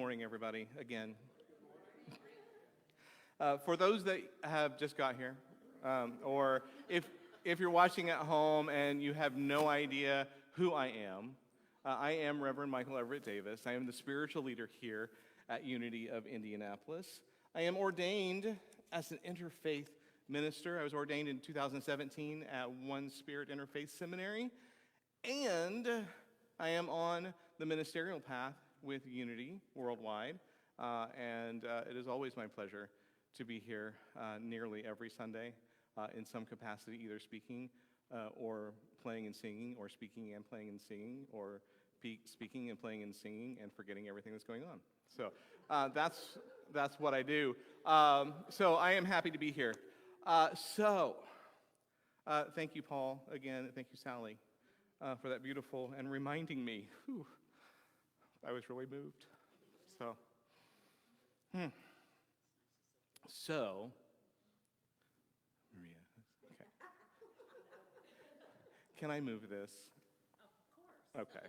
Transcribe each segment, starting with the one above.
morning, everybody, again. For those that have just got here, or if you're watching at home and you have no idea who I am Reverend Michael Everett Davis. I am the spiritual leader here at Unity of Indianapolis. I am ordained as an interfaith minister. I was ordained in 2017 at One Spirit Interfaith Seminary, and I am on the ministerial path with Unity Worldwide, and it is always my pleasure to be here nearly every Sunday in some capacity, either speaking or playing and singing, or speaking and playing and singing, or speaking and playing and singing and forgetting everything that's going on. So that's what I do. So I am happy to be here. Thank you, Paul, again. Thank you, Sally, for that beautiful and reminding me. Whew, I was really moved. So, Maria, okay. Can I move this? Of course. Okay.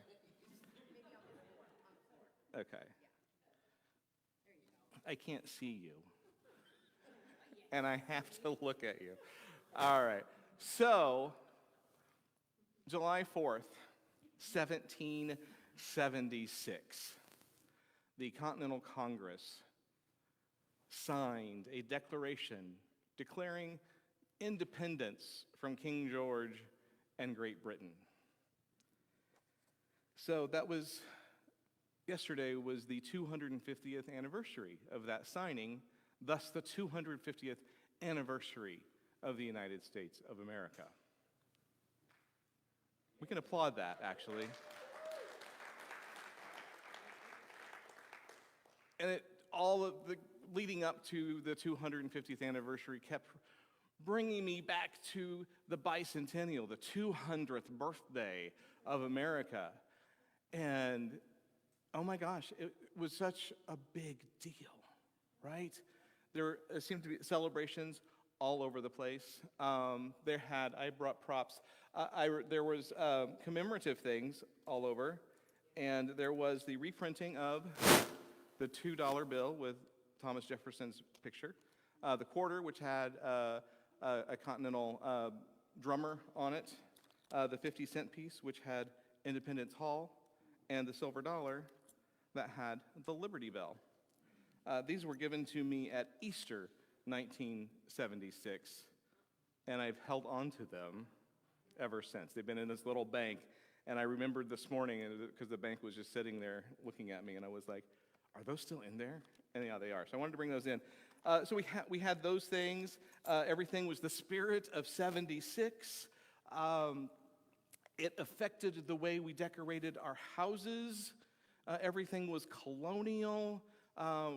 Okay. I can't see you. And I have to look at you. All right. So, July 4th, 1776, the Continental Congress signed a declaration declaring independence from King George and Great Britain. So yesterday was the 250th anniversary of that signing, thus the 250th anniversary of the United States of America. We can applaud that, actually. And all of the leading up to the 250th anniversary kept bringing me back to the bicentennial, the 200th birthday of America. And oh my gosh, it was such a big deal, right? There seemed to be celebrations all over the place. I brought props. There was commemorative things all over, and there was the reprinting of the $2 bill with Thomas Jefferson's picture, the quarter, which had a Continental drummer on it, the 50-cent piece, which had Independence Hall, and the silver dollar that had the Liberty Bell. These were given to me at Easter 1976, and I've held on to them ever since. They've been in this little bank, and I remembered this morning, because the bank was just sitting there looking at me, and I was like, are those still in there? And yeah, they are. So I wanted to bring those in. So we had those things. Everything was the spirit of 76. It affected the way we decorated our houses. Everything was colonial.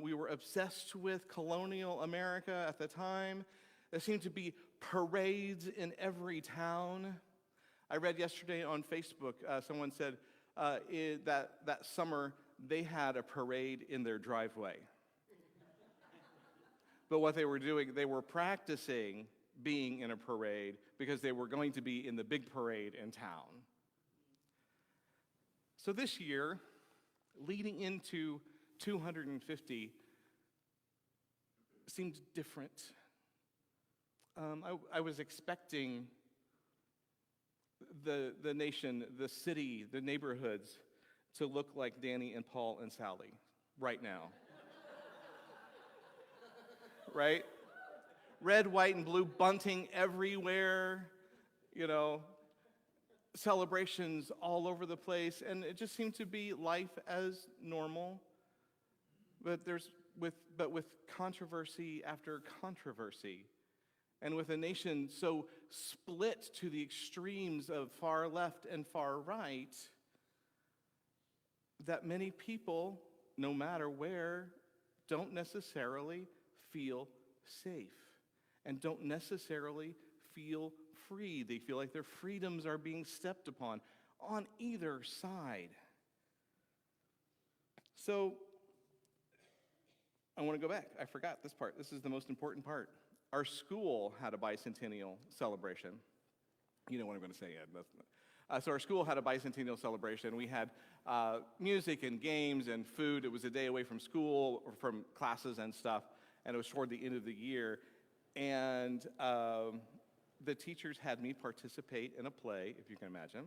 We were obsessed with colonial America at the time. There seemed to be parades in every town. I read yesterday on Facebook, someone said that summer they had a parade in their driveway. But what they were doing, they were practicing being in a parade because they were going to be in the big parade in town. So this year, leading into 250, seemed different. I was expecting the nation, the city, the neighborhoods to look like Danny and Paul and Sally right now. Right? Red, white, and blue bunting everywhere, celebrations all over the place, and it just seemed to be life as normal. But with controversy after controversy, and with a nation so split to the extremes of far left and far right, that many people, no matter where, don't necessarily feel safe and don't necessarily feel free. They feel like their freedoms are being stepped upon on either side. So I want to go back. I forgot this part. This is the most important part. Our school had a bicentennial celebration. You know what I'm going to say, Ed. So our school had a bicentennial celebration. We had music and games and food. It was a day away from school or from classes and stuff, and it was toward the end of the year. And the teachers had me participate in a play, if you can imagine.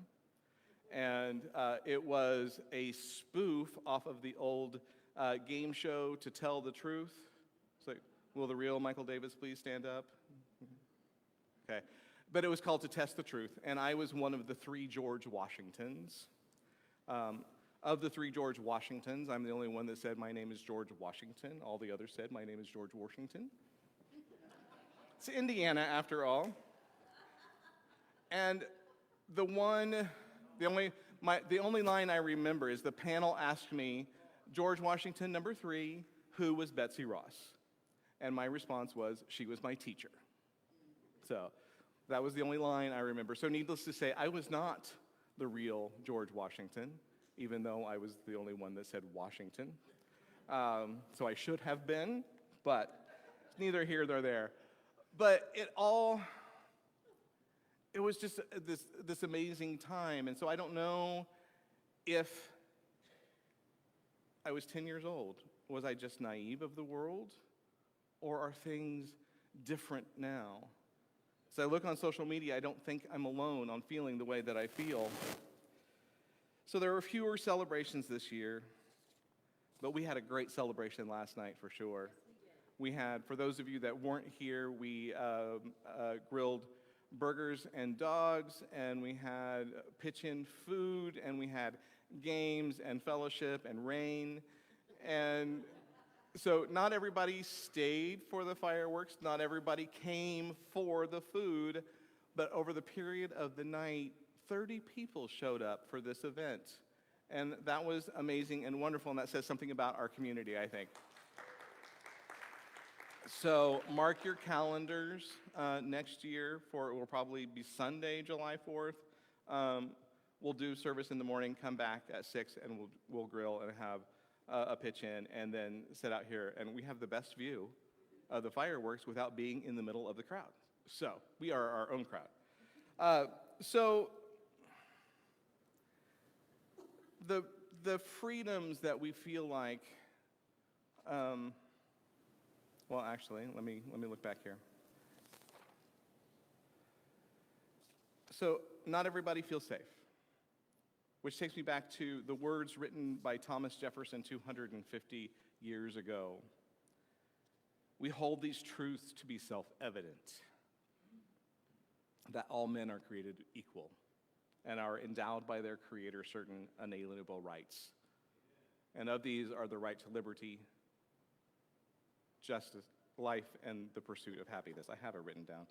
And it was a spoof off of the old game show To Tell the Truth. So, will the real Michael Davis please stand up? Okay. But it was called To Test the Truth, and I was one of the 3 George Washingtons. Of the 3 George Washingtons, I'm the only one that said my name is George Washington. All the others said my name is George Washington. It's Indiana, after all. And the only line I remember is the panel asked me, George Washington, number 3, who was Betsy Ross? And my response was, she was my teacher. So that was the only line I remember. So needless to say, I was not the real George Washington, even though I was the only one that said Washington. So I should have been, but neither here nor there. But it was just this amazing time. And so I don't know if I was 10 years old. Was I just naive of the world? Or are things different now? As I look on social media, I don't think I'm alone on feeling the way that I feel. So there were fewer celebrations this year, but we had a great celebration last night for sure. We had, for those of you that weren't here, we grilled burgers and dogs, and we had pitch-in food, and we had games and fellowship and rain. And so not everybody stayed for the fireworks, not everybody came for the food, but over the period of the night, 30 people showed up for this event. And that was amazing and wonderful, and that says something about our community, I think. So mark your calendars next year for, it will probably be Sunday, July 4th. We'll do service in the morning, come back at 6, and we'll grill and have a pitch-in, and then sit out here. And we have the best view of the fireworks without being in the middle of the crowd. So we are our own crowd. So the freedoms that we feel like, well, actually, let me look back here. So not everybody feels safe, which takes me back to the words written by Thomas Jefferson 250 years ago. We hold these truths to be self-evident, that all men are created equal and are endowed by their Creator certain unalienable rights. And of these are the right to liberty, justice, life, and the pursuit of happiness. I have it written down.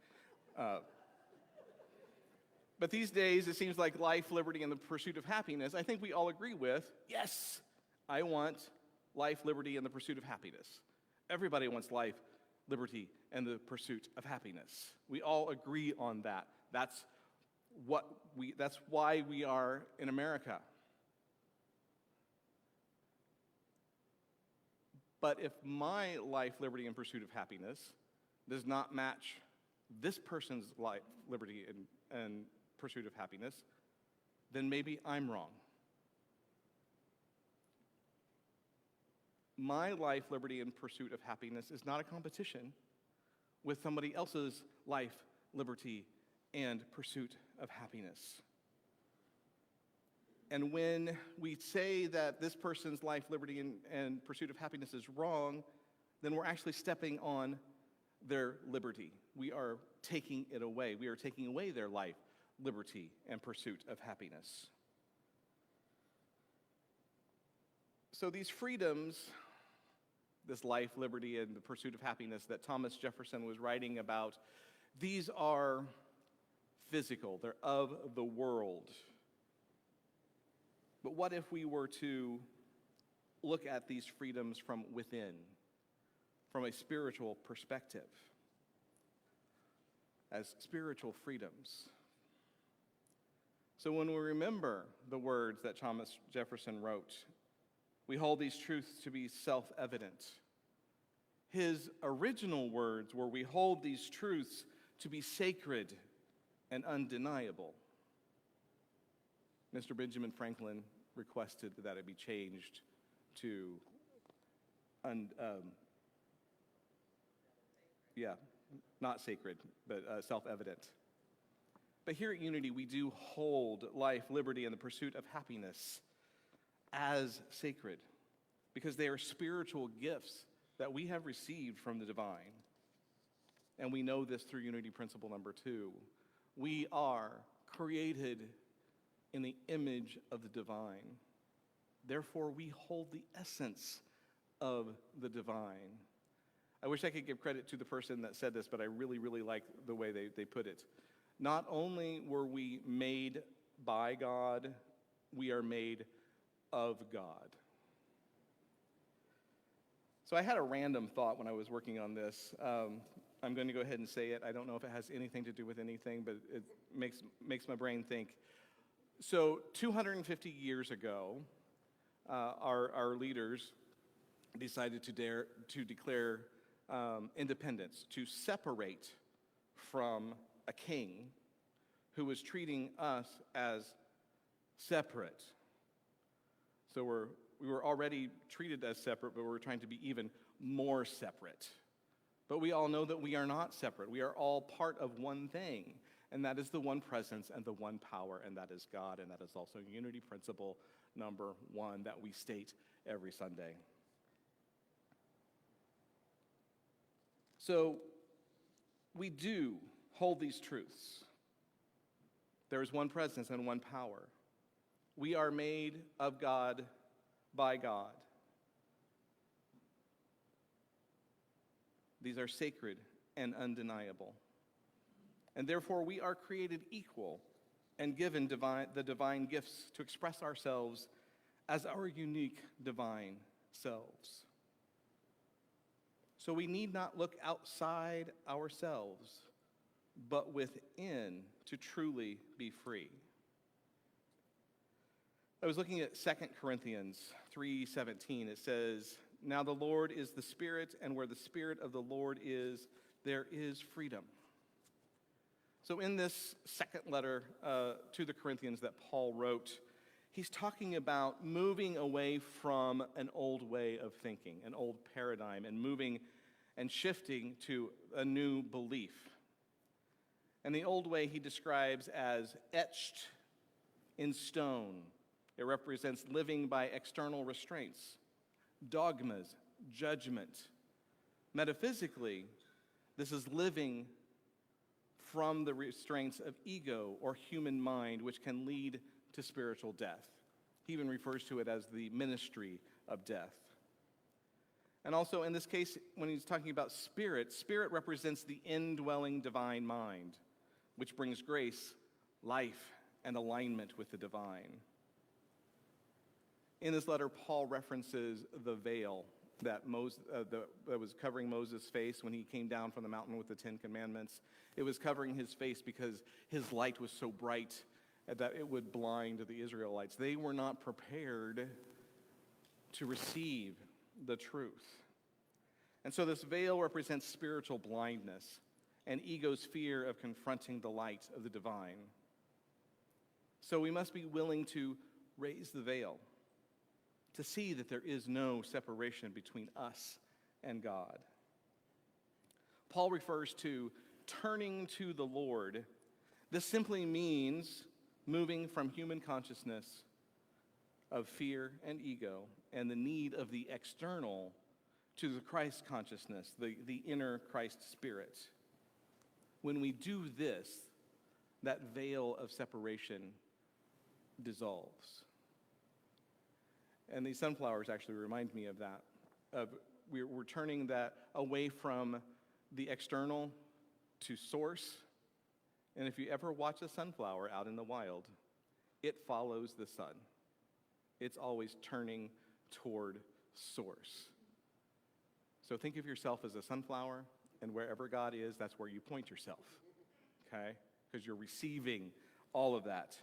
But these days, it seems like life, liberty, and the pursuit of happiness, I think we all agree with, yes, I want life, liberty, and the pursuit of happiness. Everybody wants life, liberty, and the pursuit of happiness. We all agree on that. That's why we are in America. But if my life, liberty, and pursuit of happiness does not match this person's life, liberty, and pursuit of happiness, then maybe I'm wrong. My life, liberty, and pursuit of happiness is not a competition with somebody else's life, liberty, and pursuit of happiness. And when we say that this person's life, liberty, and pursuit of happiness is wrong, then we're actually stepping on their liberty. We are taking it away. We are taking away their life, liberty, and pursuit of happiness. So these freedoms, this life, liberty, and the pursuit of happiness that Thomas Jefferson was writing about, these are physical. They're of the world. But what if we were to look at these freedoms from within, from a spiritual perspective, as spiritual freedoms? So when we remember the words that Thomas Jefferson wrote, we hold these truths to be self-evident. His original words were, we hold these truths to be sacred and undeniable. Mr. Benjamin Franklin requested that it be changed to, not sacred, but self-evident. But here at Unity, we do hold life, liberty, and the pursuit of happiness as sacred because they are spiritual gifts that we have received from the divine. And we know this through Unity Principle number 2. We are created in the image of the divine. Therefore, we hold the essence of the divine. I wish I could give credit to the person that said this, but I really, really like the way they put it. Not only were we made by God, we are made of God. So I had a random thought when I was working on this. I'm going to go ahead and say it. I don't know if it has anything to do with anything, but it makes my brain think. So 250 years ago, our leaders decided to declare independence, to separate from a king who was treating us as separate. So we were already treated as separate, but we're trying to be even more separate. But we all know that we are not separate. We are all part of one thing, and that is the one presence and the one power, and that is God, and that is also Unity Principle number 1 that we state every Sunday. So we do hold these truths. There is one presence and one power. We are made of God by God. These are sacred and undeniable. And therefore, we are created equal and given the divine gifts to express ourselves as our unique divine selves. So we need not look outside ourselves, but within to truly be free. I was looking at 2 Corinthians 3:17. It says, "Now the Lord is the Spirit, and where the Spirit of the Lord is, there is freedom." So in this second letter to the Corinthians that Paul wrote, he's talking about moving away from an old way of thinking, an old paradigm, and moving and shifting to a new belief. And the old way he describes as etched in stone. It represents living by external restraints, dogmas, judgment. Metaphysically, this is living from the restraints of ego or human mind, which can lead to spiritual death. He even refers to it as the ministry of death. And also in this case, when he's talking about spirit, spirit represents the indwelling divine mind, which brings grace, life, and alignment with the divine. In this letter, Paul references the veil that was covering Moses' face when he came down from the mountain with the 10 Commandments. It was covering his face because his light was so bright that it would blind the Israelites. They were not prepared to receive the truth. And so this veil represents spiritual blindness and ego's fear of confronting the light of the divine. So we must be willing to raise the veil, to see that there is no separation between us and God. Paul refers to turning to the Lord. This simply means moving from human consciousness of fear and ego and the need of the external to the Christ consciousness, the inner Christ spirit. When we do this, that veil of separation dissolves. And these sunflowers actually remind me of that. We're turning that away from the external to source. And if you ever watch a sunflower out in the wild, it follows the sun. It's always turning toward source. So think of yourself as a sunflower, and wherever God is, that's where you point yourself, okay? Because you're receiving all of that.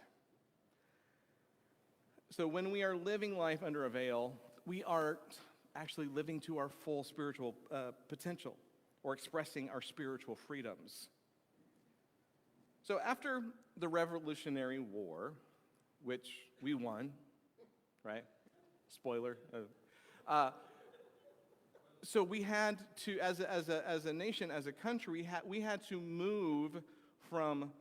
So when we are living life under a veil, we are actually living to our full spiritual potential or expressing our spiritual freedoms. So after the Revolutionary War, which we won, right? Spoiler. So we had to, as a nation, as a country, we had to move from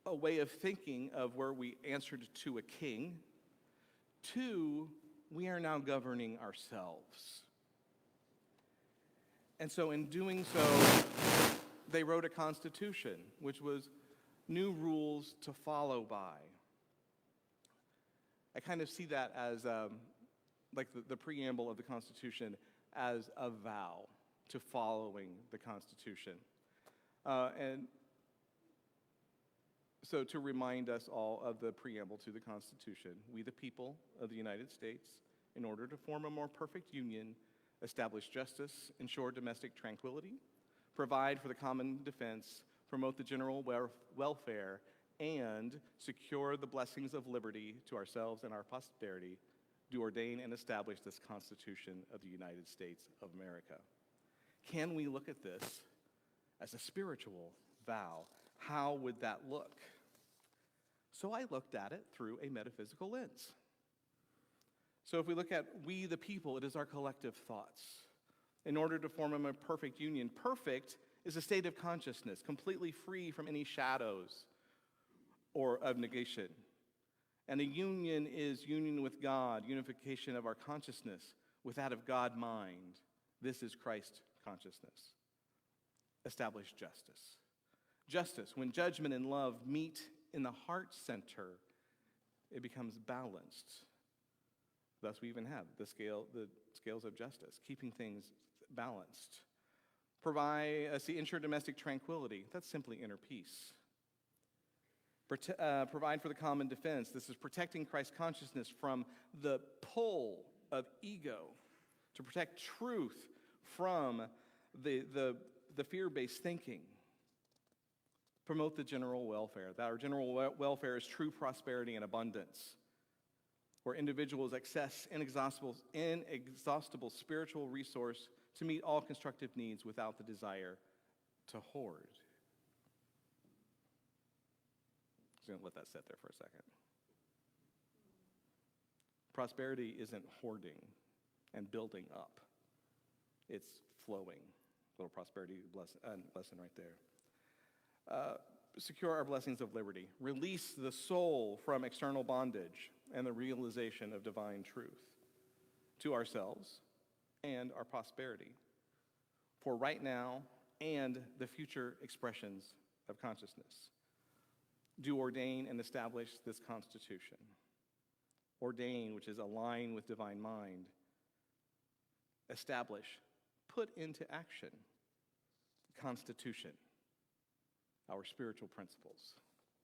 a way of thinking of where we answered to a king to we are now governing ourselves. And so in doing so, they wrote a constitution, which was new rules to follow by. I kind of see that as like the preamble of the Constitution as a vow to following the Constitution. And so to remind us all of the preamble to the Constitution, we the people of the United States, in order to form a more perfect union, establish justice, ensure domestic tranquility, provide for the common defense, promote the general welfare, and secure the blessings of liberty to ourselves and our posterity, do ordain and establish this Constitution of the United States of America. Can we look at this as a spiritual vow? How would that look? So I looked at it through a metaphysical lens. So if we look at we the people, it is our collective thoughts. In order to form a perfect union, perfect is a state of consciousness, completely free from any shadows or of negation. And a union is union with God, unification of our consciousness with that of God mind. This is Christ consciousness. Establish justice. Justice, when judgment and love meet in the heart center, it becomes balanced. Thus we even have the scales of justice, keeping things balanced. Ensure domestic tranquility. That's simply inner peace. Provide for the common defense. This is protecting Christ consciousness from the pull of ego, to protect truth from the fear-based thinking. Promote the general welfare. That our general welfare is true prosperity and abundance, where individuals access inexhaustible spiritual resource to meet all constructive needs without the desire to hoard. I'm going to let that sit there for a second. Prosperity isn't hoarding and building up. It's flowing. Little prosperity lesson right there. Secure our blessings of liberty. Release the soul from external bondage and the realization of divine truth to ourselves and our prosperity for right now and the future expressions of consciousness. Do ordain and establish this Constitution. Ordain, which is align with divine mind. Establish, put into action, Constitution, our spiritual principles.